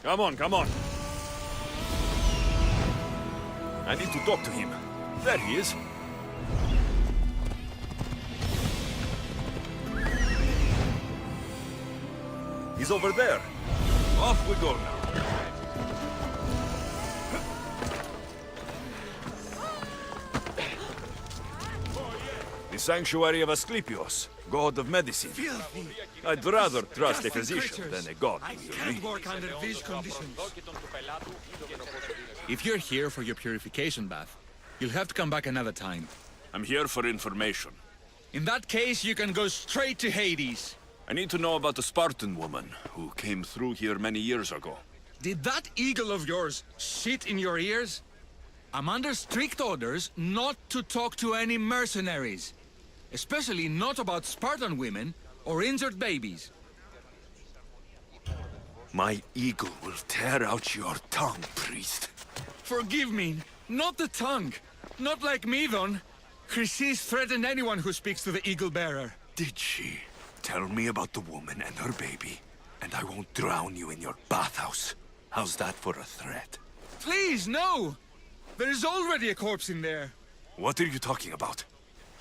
Come on, come on. I need to talk to him. There he is. He's over there. Off we go now. The Sanctuary of Asclepios, god of medicine. Filthy! I'd rather trust a Disgusting physician creatures. than a god, I you hear can't me? work under these conditions. If you're here for your purification bath, you'll have to come back another time. I'm here for information. In that case, you can go straight to Hades. I need to know about the Spartan woman who came through here many years ago. Did that eagle of yours shit in your ears? I'm under strict orders not to talk to any mercenaries. Especially not about Spartan women or injured babies. My eagle will tear out your tongue, priest. Forgive me, not the tongue. Not like Medon. Chrysis threatened anyone who speaks to the eagle bearer. Did she? Tell me about the woman and her baby, and I won't drown you in your bathhouse. How's that for a threat? Please, no! There is already a corpse in there. What are you talking about?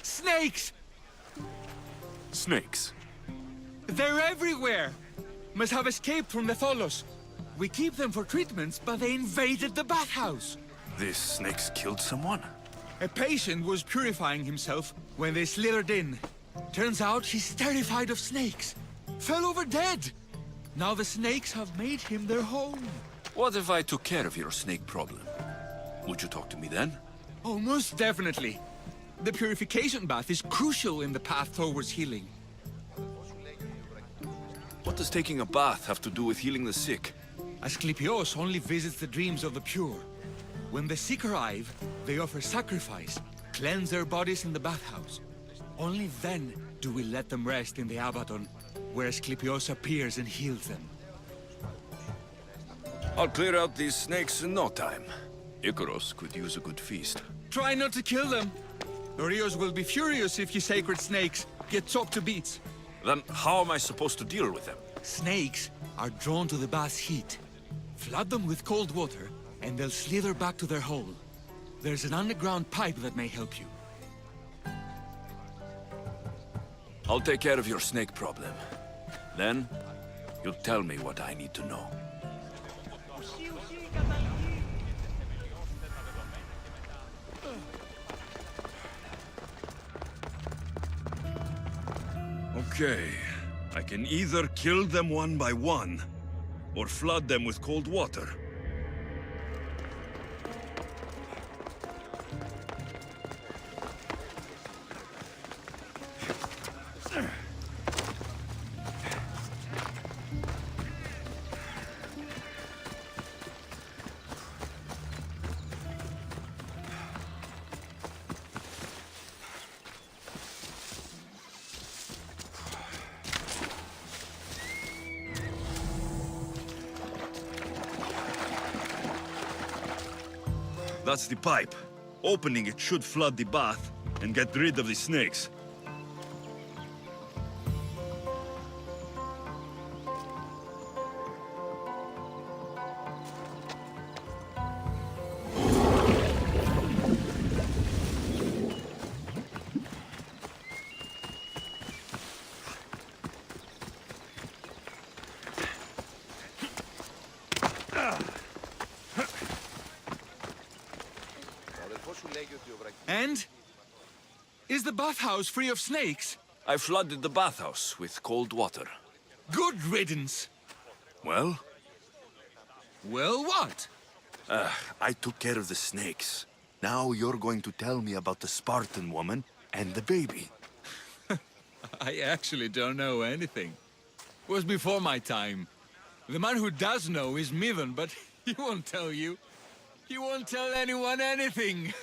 Snakes! Snakes. They're everywhere! Must have escaped from the Tholos. We keep them for treatments, but they invaded the bathhouse. These snakes killed someone? A patient was purifying himself when they slithered in. Turns out he's terrified of snakes. Fell over dead. Now the snakes have made him their home. What if I took care of your snake problem? Would you talk to me then? Oh, most definitely. The purification bath is crucial in the path towards healing. What does taking a bath have to do with healing the sick? Asclepios only visits the dreams of the pure. When the sick arrive, they offer sacrifice, cleanse their bodies in the bathhouse. Only then do we let them rest in the Abaddon, where Asclepios appears and heals them. I'll clear out these snakes in no time. Icarus could use a good feast. Try not to kill them. Dorios will be furious if you sacred snakes get chopped to bits. Then how am I supposed to deal with them? Snakes are drawn to the bath's heat. Flood them with cold water, and they'll slither back to their hole. There's an underground pipe that may help you. I'll take care of your snake problem. Then, you'll tell me what I need to know. Okay. I can either kill them one by one, or flood them with cold water. That's the pipe. Opening it should flood the bath and get rid of the snakes. And? Is the bathhouse free of snakes? I flooded the bathhouse with cold water. Good riddance. Well, Well, what? I took care of the snakes. Now you're going to tell me about the Spartan woman and the baby. I actually don't know anything. Was before my time. The man who does know is Medon, but he won't tell you. He won't tell anyone anything.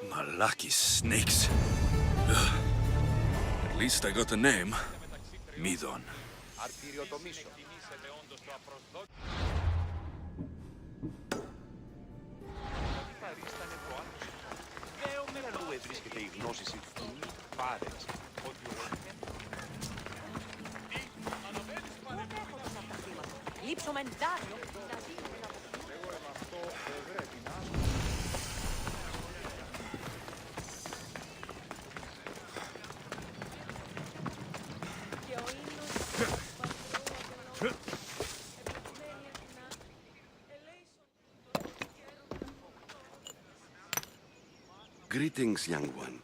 Malaki snakes. Ugh. At least I got a name. Medon. ευρίσκεται η γνώση ή πάρε. Λείψω μεν δάριο. Greetings, young one.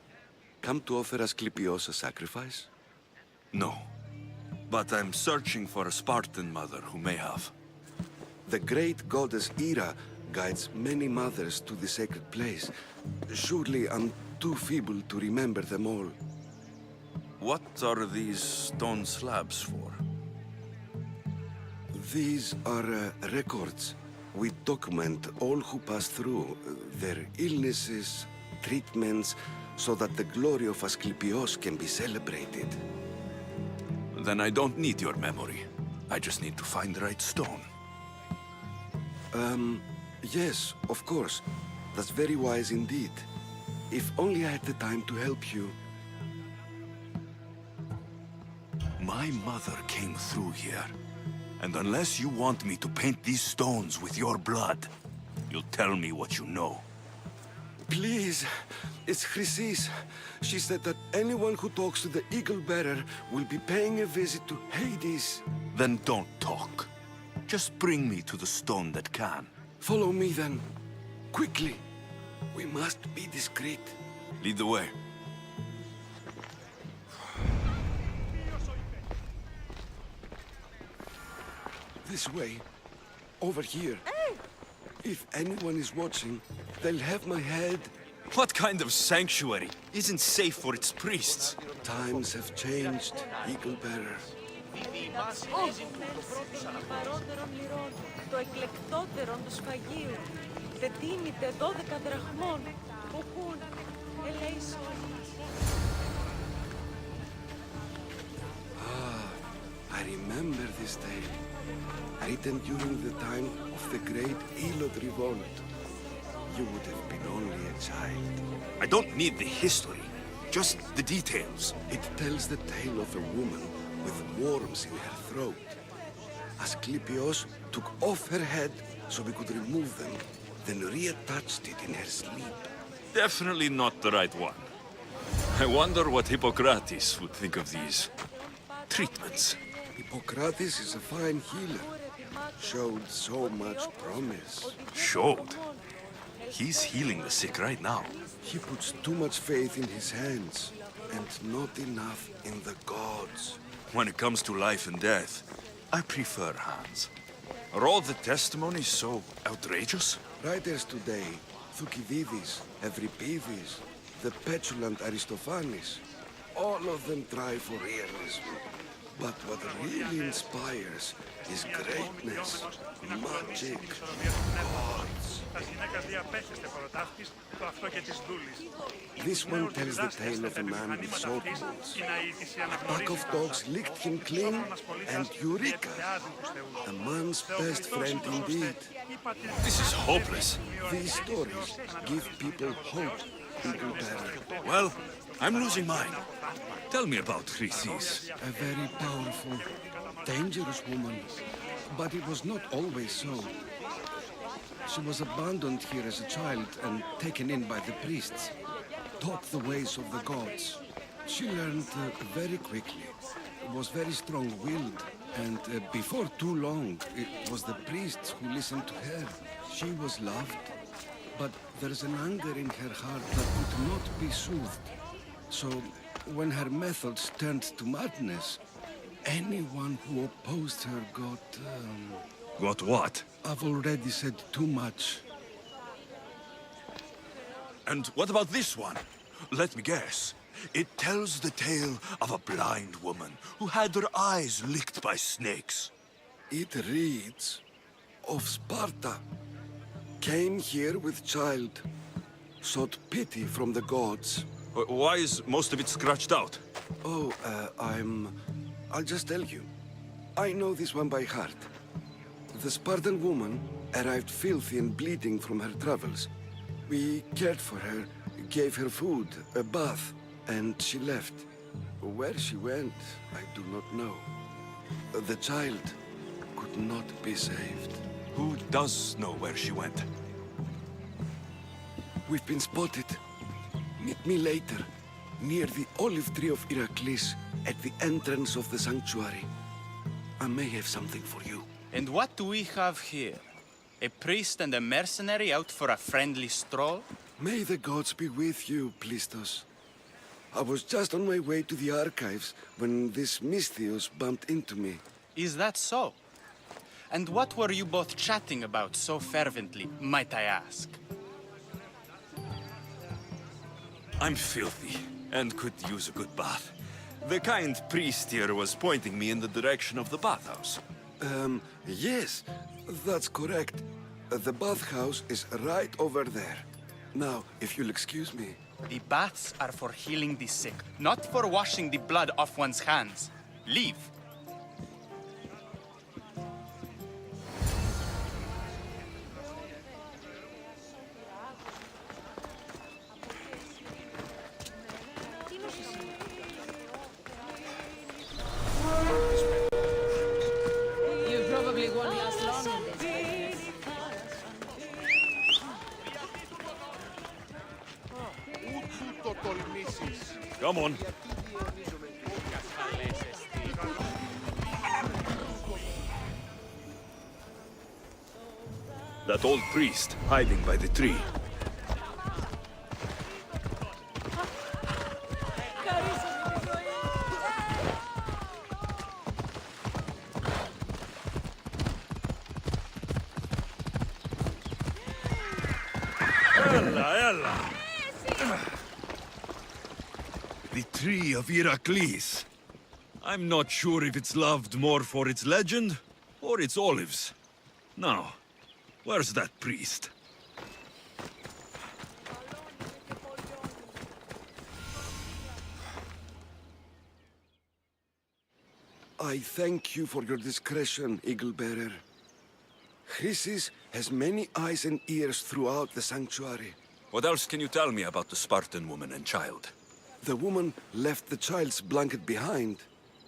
Come to offer Asclepios a sacrifice? No. But I'm searching for a Spartan mother who may have. The great goddess Hera guides many mothers to the sacred place. Surely I'm too feeble to remember them all. What are these stone slabs for? These are records. We document all who pass through, their illnesses, treatments, so that the glory of Asclepios can be celebrated. Then I don't need your memory. I just need to find the right stone. Yes, of course. That's very wise indeed. If only I had the time to help you. My mother came through here. And unless you want me to paint these stones with your blood, you'll tell me what you know. Please, it's Chrysis. She said that anyone who talks to the Eagle Bearer will be paying a visit to Hades. Then don't talk. Just bring me to the stone that can. Follow me then. Quickly. We must be discreet. Lead the way. This way. Over here. If anyone is watching, they'll have my head. What kind of sanctuary isn't safe for its priests? Times have changed, Eagle Bearer. Παρότερον λιρών, το εκλεκτότερον του σφαγίου. Δεν τίμητε 12 δραχμών. Οχούν, ελέησον. I remember this tale. Written during the time of the great Elot revolt. You would have been only a child. I don't need the history, just the details. It tells the tale of a woman with worms in her throat. Asclepios took off her head so we could remove them, then reattached it in her sleep. Definitely not the right one. I wonder what Hippocrates would think of these treatments. Hippocrates is a fine healer. Showed so much promise. Showed? He's healing the sick right now. He puts too much faith in his hands, and not enough in the gods. When it comes to life and death, I prefer hands. Are all the testimonies so outrageous? Writers today, Thucydides, Euripides, the petulant Aristophanes, all of them try for realism. But what really inspires is greatness, magic, gods. This one tells the tale of a man with sword boots. A pack of dogs licked him clean, and Eureka! A man's best friend indeed. This is hopeless. These stories give people hope, Eagle Bearer. Well, I'm losing mine. Tell me about Chrysis. A very powerful, dangerous woman. But it was not always so. She was abandoned here as a child and taken in by the priests. Taught the ways of the gods. She learned very quickly. Was very strong-willed. And before too long, it was the priests who listened to her. She was loved. But there's an anger in her heart that could not be soothed. So, when her methods turned to madness, anyone who opposed her got... Got what? I've already said too much. And what about this one? Let me guess. It tells the tale of a blind woman who had her eyes licked by snakes. It reads of Sparta. Came here with child. Sought pity from the gods. Why is most of it scratched out? Oh, I'll just tell you. I know this one by heart. The Spartan woman arrived filthy and bleeding from her travels. We cared for her, gave her food, a bath, and she left. Where she went, I do not know. The child could not be saved. Who does know where she went? We've been spotted. Meet me later, near the olive tree of Heracles, at the entrance of the sanctuary. I may have something for you. And what do we have here? A priest and a mercenary out for a friendly stroll? May the gods be with you, Plistos. I was just on my way to the archives when this Misthios bumped into me. Is that so? And what were you both chatting about so fervently, might I ask? I'm filthy, and could use a good bath. The kind priest here was pointing me in the direction of the bathhouse. Yes, that's correct. The bathhouse is right over there. Now, if you'll excuse me. The baths are for healing the sick, not for washing the blood off one's hands. Leave. You probably won't last long in this. Ούτου το τολμήσεις. Come on. That old priest, hiding by the tree. The tree of Heracles. I'm not sure if it's loved more for its legend or its olives. Now, where's that priest? I thank you for your discretion, Eagle-bearer. Chrysis has many eyes and ears throughout the sanctuary. What else can you tell me about the Spartan woman and child? The woman left the child's blanket behind.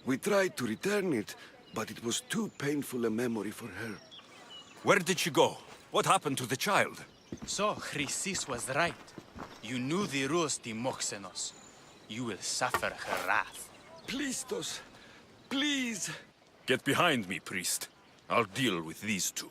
We tried to return it, but it was too painful a memory for her. Where did she go? What happened to the child? So, Chrysis was right. You knew the rules, Timoxenos. You will suffer her wrath. Plistos, please! Get behind me, priest. I'll deal with these two.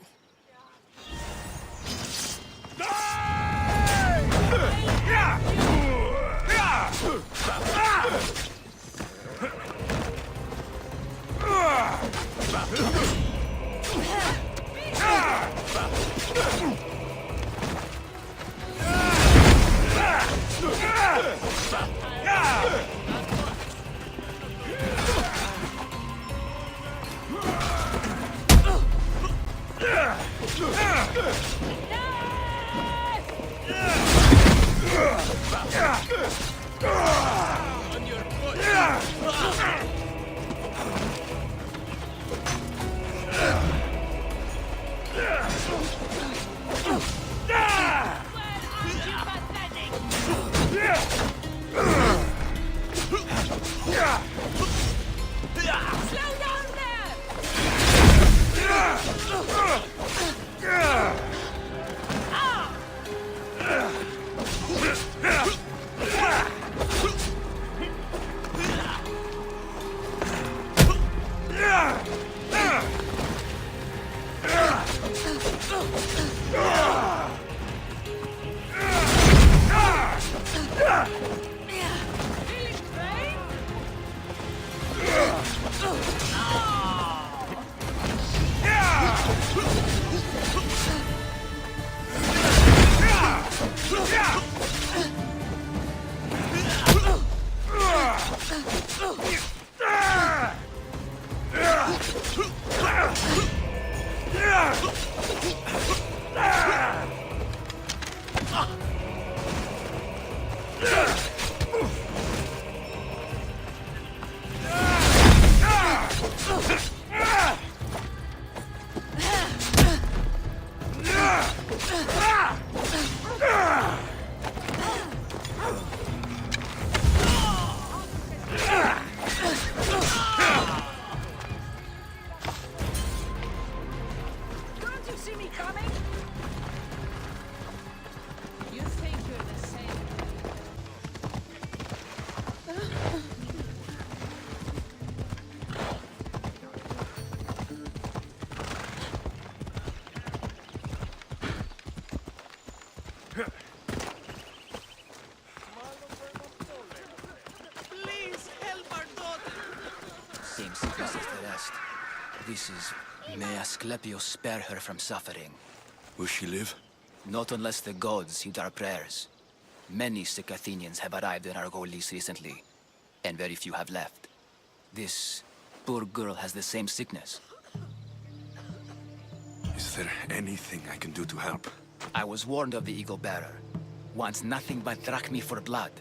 priest. This is... May Asclepius spare her from suffering. Will she live? Not unless the gods heed our prayers. Many sick Athenians have arrived in Argolis recently, and very few have left. This poor girl has the same sickness. Is there anything I can do to help? I was warned of the Eagle Bearer. Wants nothing but drachmi for blood.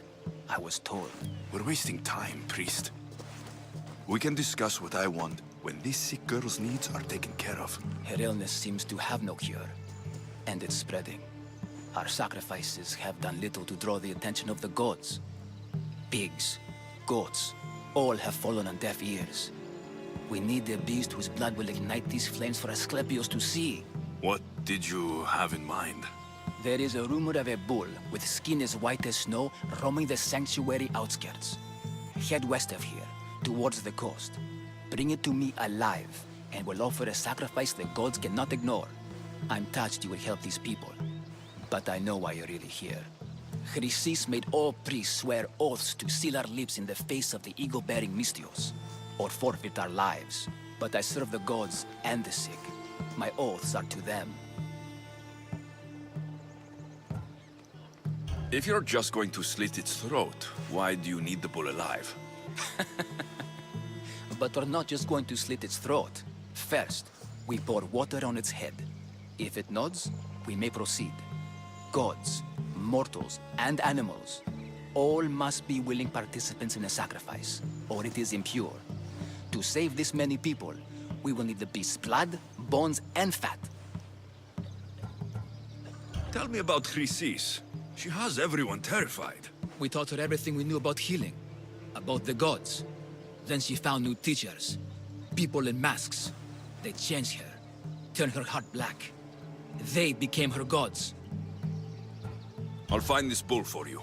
I was told. We're wasting time, priest. We can discuss what I want when this sick girl's needs are taken care of. Her illness seems to have no cure, and it's spreading. Our sacrifices have done little to draw the attention of the gods. Pigs, goats, all have fallen on deaf ears. We need a beast whose blood will ignite these flames for Asclepius to see. What did you have in mind? There is a rumor of a bull with skin as white as snow roaming the sanctuary outskirts. Head west of here, towards the coast. Bring it to me alive, and we'll offer a sacrifice the gods cannot ignore. I'm touched you will help these people, but I know why you're really here. Chrysis made all priests swear oaths to seal our lips in the face of the eagle-bearing Mystios, or forfeit our lives. But I serve the gods and the sick. My oaths are to them. If you're just going to slit its throat, why do you need the bull alive? But we're not just going to slit its throat. First, we pour water on its head. If it nods, we may proceed. Gods, mortals, and animals, all must be willing participants in a sacrifice, or it is impure. To save this many people, we will need the beast's blood, bones, and fat. Tell me about Chrysis. She has everyone terrified. We taught her everything we knew about healing, about the gods. Then she found new teachers, people in masks. They changed her, turned her heart black. They became her gods. I'll find this bull for you.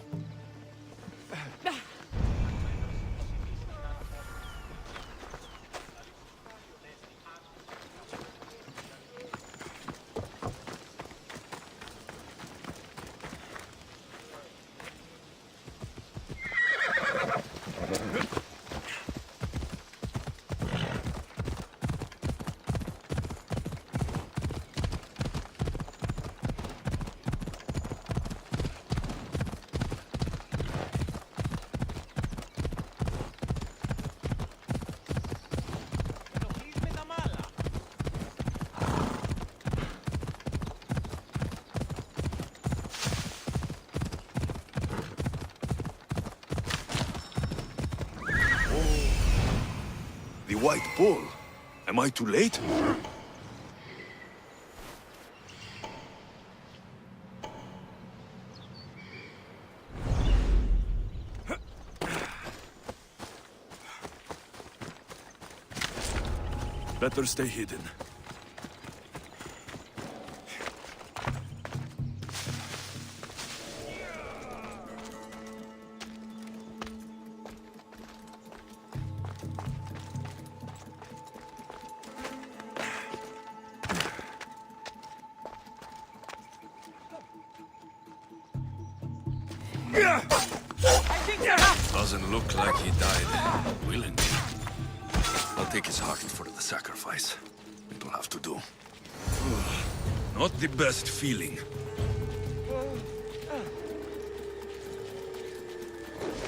The white bull. Am I too late? Better stay hidden. Doesn't look like he died willingly. I'll take his heart for the sacrifice. It'll have to do. Not the best feeling.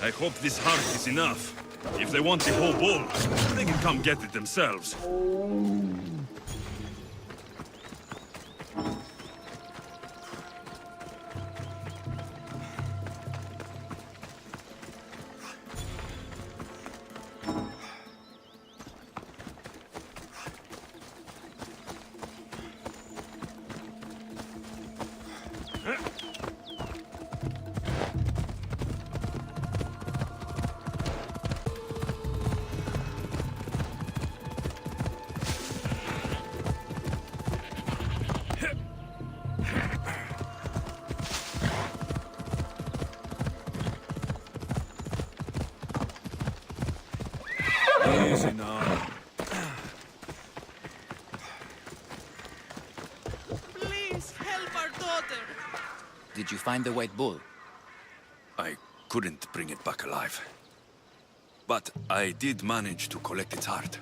I hope this heart is enough. If they want the whole bull, they can come get it themselves. Easy now. Please help our daughter. Did you find the white bull? I couldn't bring it back alive. But I did manage to collect its heart.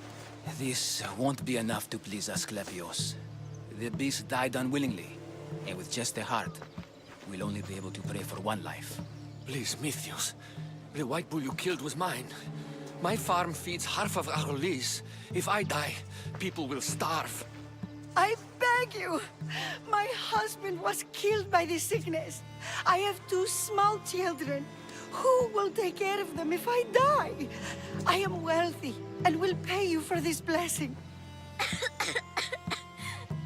This won't be enough to please Asclepios. The beast died unwillingly, and with just a heart, we'll only be able to pray for one life. Please, Mythios. The white bull you killed was mine. My farm feeds half of Arolis. If I die, people will starve. I beg you! My husband was killed by this sickness. I have 2 small children. Who will take care of them if I die? I am wealthy and will pay you for this blessing.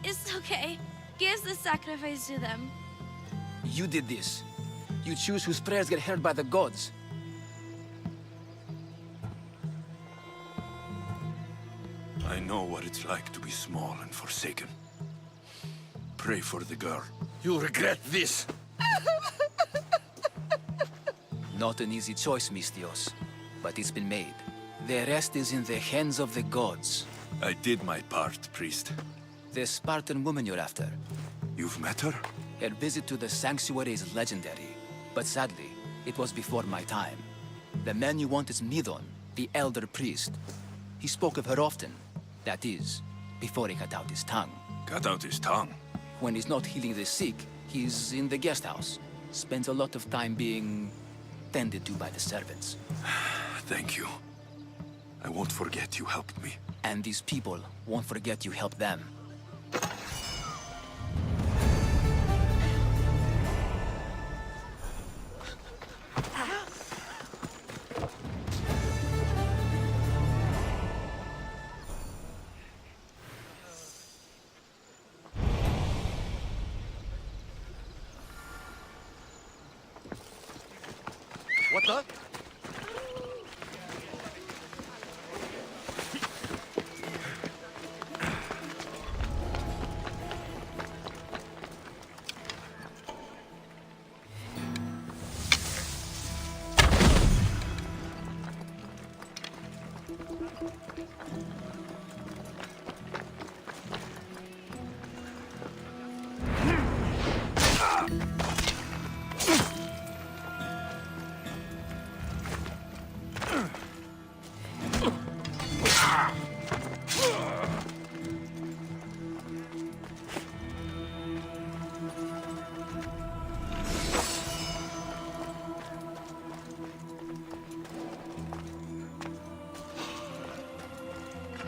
It's okay. Give the sacrifice to them. You did this. You choose whose prayers get heard by the gods. I know what it's like to be small and forsaken. Pray for the girl. You'll regret this. Not an easy choice, Mystios, but it's been made. The rest is in the hands of the gods. I did my part, priest. The Spartan woman you're after. You've met her? Her visit to the sanctuary is legendary, but sadly, it was before my time. The man you want is Midon, the elder priest. He spoke of her often. That is, before he cut out his tongue. Cut out his tongue? When he's not healing the sick, he's in the guest house. Spends a lot of time being tended to by the servants. Thank you. I won't forget you helped me. And these people won't forget you helped them. What the?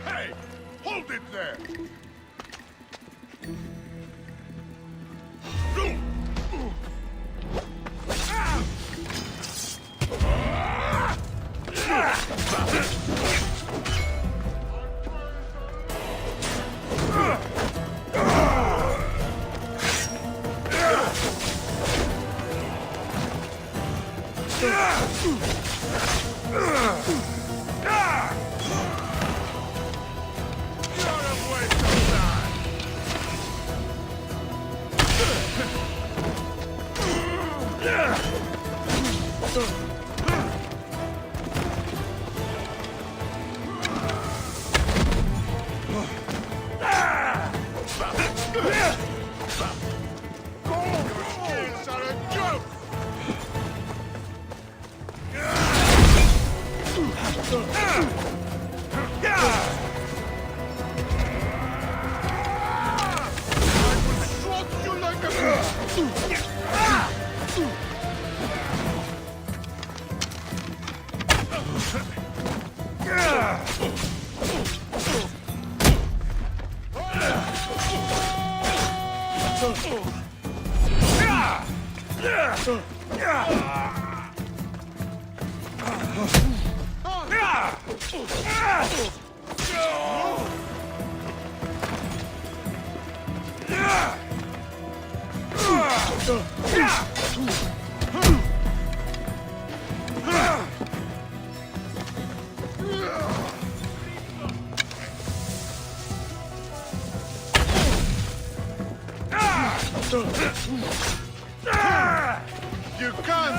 Hey! Hold it there! You can't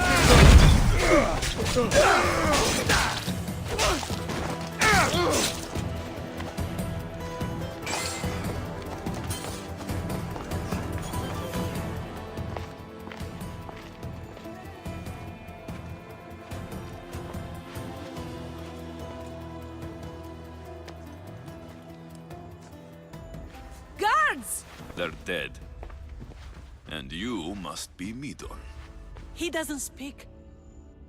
gods! They're dead. And you must be Midon. He doesn't speak.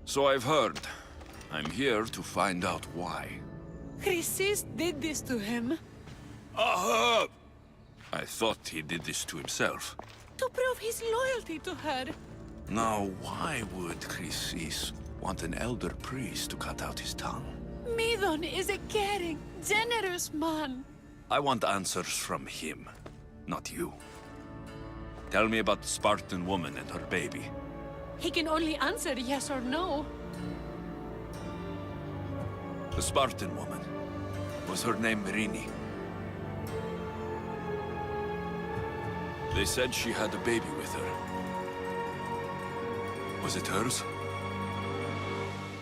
So I've heard. I'm here to find out why. Chrysis did this to him. Aha! I thought he did this to himself. To prove his loyalty to her. Now, why would Chrysis want an elder priest to cut out his tongue? Midon is a caring, generous man. I want answers from him, not you. Tell me about the Spartan woman and her baby. He can only answer yes or no. The Spartan woman. Was her name Merini? They said she had a baby with her. Was it hers?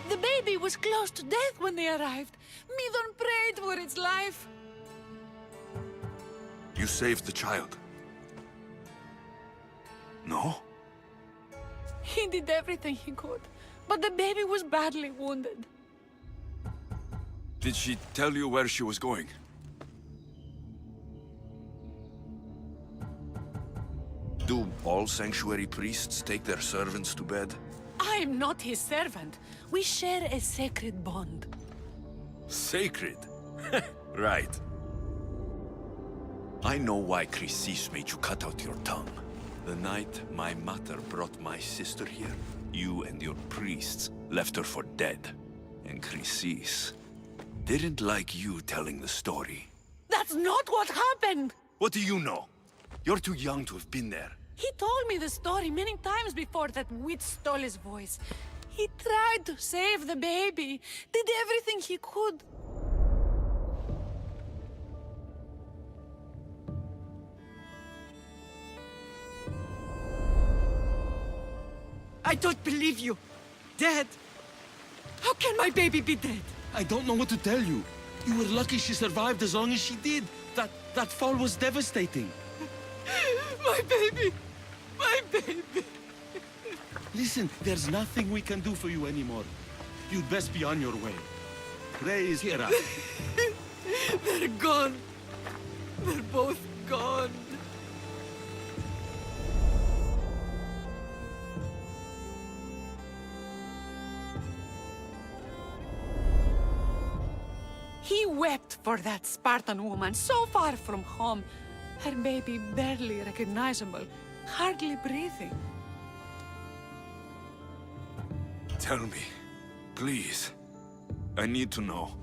The baby was close to death when they arrived. Midon prayed for its life. You saved the child? No? He did everything he could, but the baby was badly wounded. Did she tell you where she was going? Do all sanctuary priests take their servants to bed? I am not his servant. We share a sacred bond. Sacred? Right. I know why Chrysis made you cut out your tongue. The night my mother brought my sister here, you and your priests left her for dead. And Chrysis didn't like you telling the story. That's not what happened! What do you know? You're too young to have been there. He told me the story many times before that witch stole his voice. He tried to save the baby, did everything he could. I don't believe you. Dead? How can my baby be dead? I don't know what to tell you. You were lucky she survived as long as she did. That fall was devastating. My baby! My baby! Listen, there's nothing we can do for you anymore. You'd best be on your way. Praise Hera. They're gone. They're both gone. He wept for that Spartan woman so far from home. Her baby barely recognizable, hardly breathing. Tell me, please. I need to know.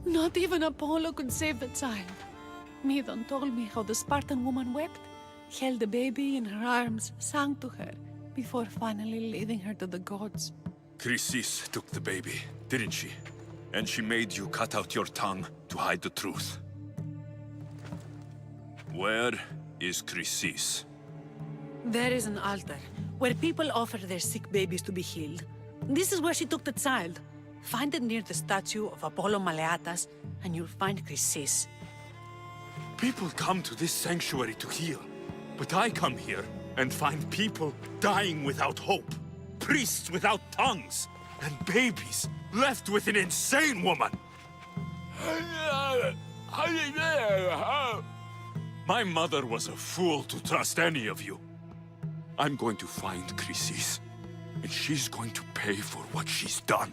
Not even Apollo could save the child. Midon told me how the Spartan woman wept, held the baby in her arms, sang to her, before finally leading her to the gods. Chrysis took the baby, didn't she? And she made you cut out your tongue to hide the truth. Where is Chrysis? There is an altar, where people offer their sick babies to be healed. This is where she took the child. Find it near the statue of Apollo Maleatas, and you'll find Chrysis. People come to this sanctuary to heal. But I come here and find people dying without hope. Priests without tongues. And babies left with an insane woman. My mother was a fool to trust any of you. I'm going to find Chrysis, and she's going to pay for what she's done.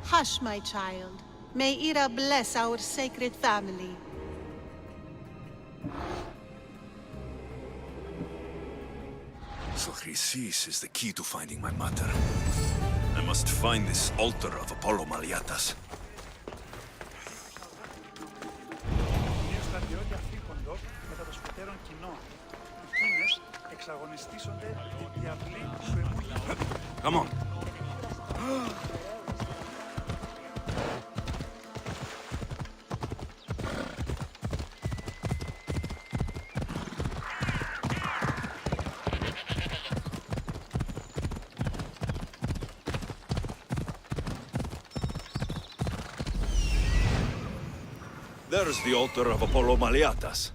Hush, my child. May Ira bless our sacred family. So Chrysis is the key to finding my mother. I must find this altar of Apollo Maleatas. Come on. There's the altar of Apollo Maleatas.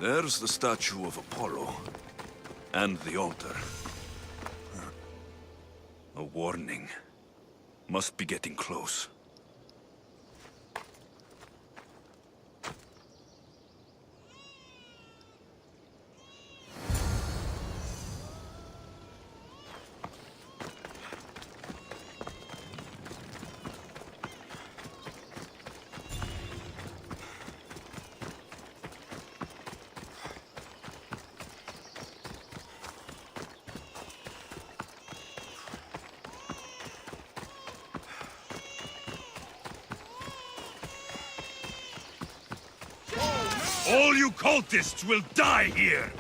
There's the statue of Apollo. And the altar. A warning. Must be getting close. All you cultists will die here!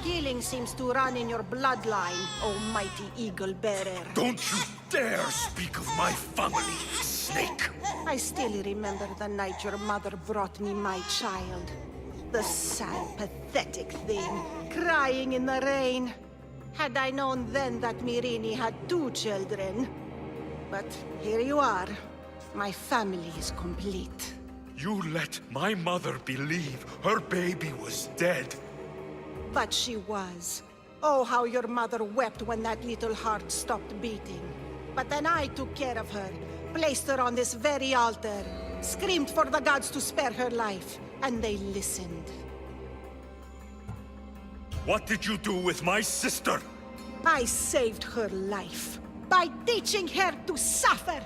Killing seems to run in your bloodline, oh mighty eagle bearer. Don't you dare speak of my family, snake! I still remember the night your mother brought me my child. The sad, pathetic thing, crying in the rain. Had I known then that Myrini had 2 children. But here you are. My family is complete. You let my mother believe her baby was dead. But she was. Oh, how your mother wept when that little heart stopped beating. But then I took care of her, placed her on this very altar, screamed for the gods to spare her life, and they listened. What did you do with my sister? I saved her life by teaching her to suffer,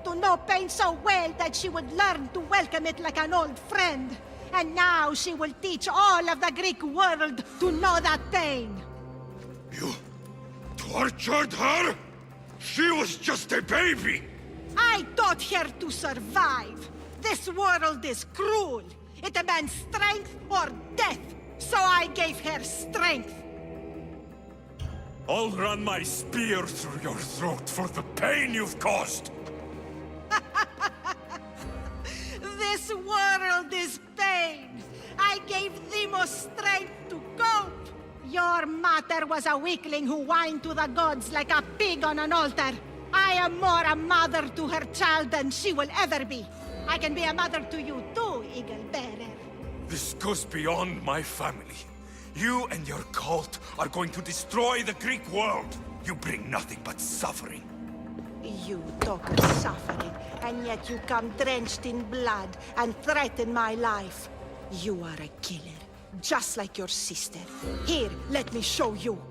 to know pain so well that she would learn to welcome it like an old friend. And now she will teach all of the Greek world to know that pain. You tortured her? She was just a baby! I taught her to survive. This world is cruel. It demands strength or death. So I gave her strength. I'll run my spear through your throat for the pain you've caused! This world is pain. I gave Demos strength to cope. Your mother was a weakling who whined to the gods like a pig on an altar. I am more a mother to her child than she will ever be. I can be a mother to you too, Eagle Bearer. This goes beyond my family. You and your cult are going to destroy the Greek world. You bring nothing but suffering. You talk of suffering, and yet you come drenched in blood and threaten my life. You are a killer, just like your sister. Here, let me show you.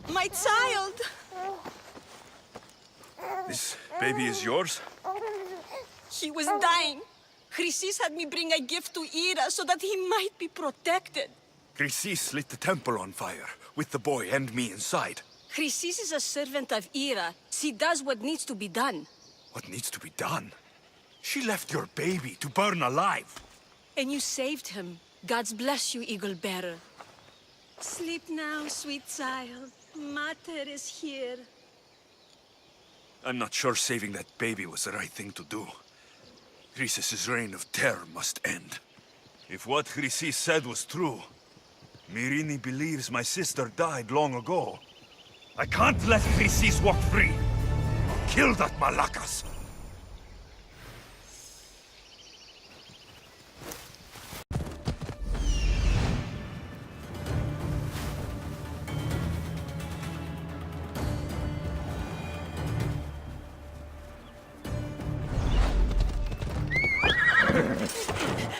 My child! This baby is yours? He was dying. Chrysis had me bring a gift to Ira so that he might be protected. Chrysis lit the temple on fire, with the boy and me inside. Chrysis is a servant of Ira. She does what needs to be done. What needs to be done? She left your baby to burn alive. And you saved him. Gods bless you, Eagle Bearer. Sleep now, sweet child. Mater is here. I'm not sure saving that baby was the right thing to do. Chrysis' reign of terror must end. If what Chrysis said was true, Myrini believes my sister died long ago. I can't let Chrysis walk free. I'll kill that Malakas.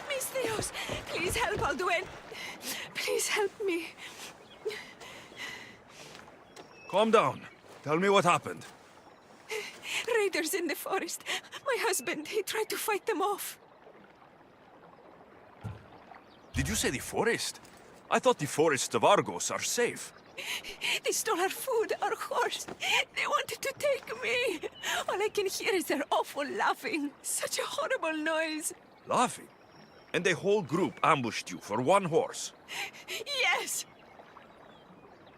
Mis Dios, please help, Alduin. Please help me. Calm down. Tell me what happened. Raiders in the forest. My husband, he tried to fight them off. Did you say the forest? I thought the forests of Argos are safe. They stole our food, our horse. They wanted to take me. All I can hear is their awful laughing. Such a horrible noise. Laughing? And the whole group ambushed you for one horse. Yes.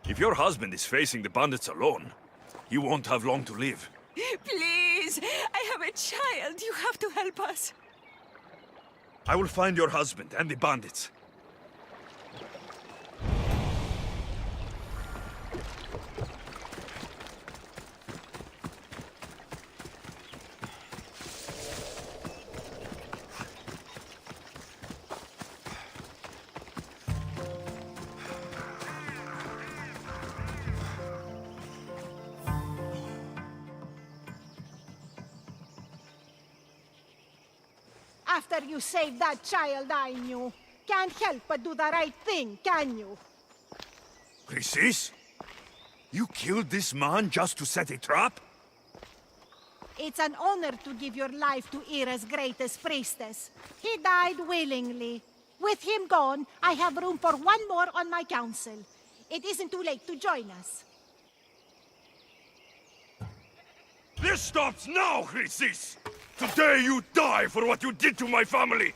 If your husband is facing the bandits alone, he won't have long to live. Please, I have a child. You have to help us. I will find your husband and the bandits. After you saved that child I knew, can't help but do the right thing, can you? Chrysis? You killed this man just to set a trap? It's an honor to give your life to Ira's greatest priestess. He died willingly. With him gone, I have room for one more on my council. It isn't too late to join us. This stops now, Chrysis! Today you die for what you did to my family!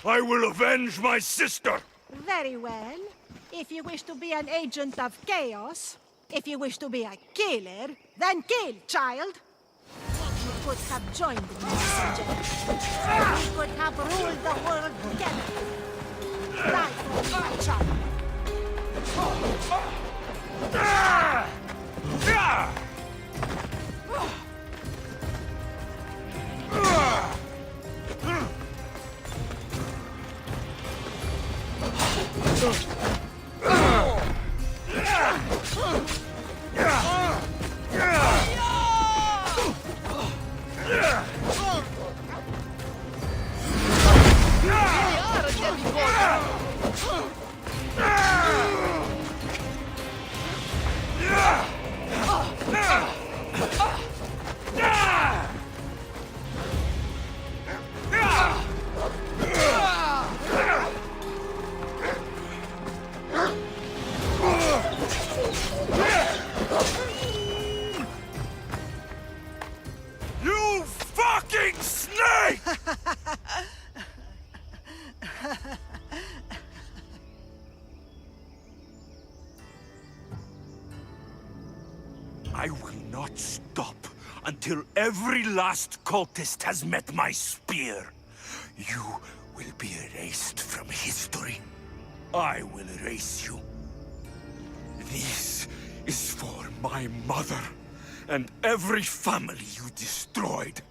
I will avenge my sister! Very well. If you wish to be an agent of chaos, if you wish to be a killer, then kill, child! You could have joined me, messenger. We could have ruled the world together. Die for me, my child. You fucking snake! I will not stop until every last cultist has met my spear. You will be erased from history. I will erase you. This is for my mother and every family you destroyed.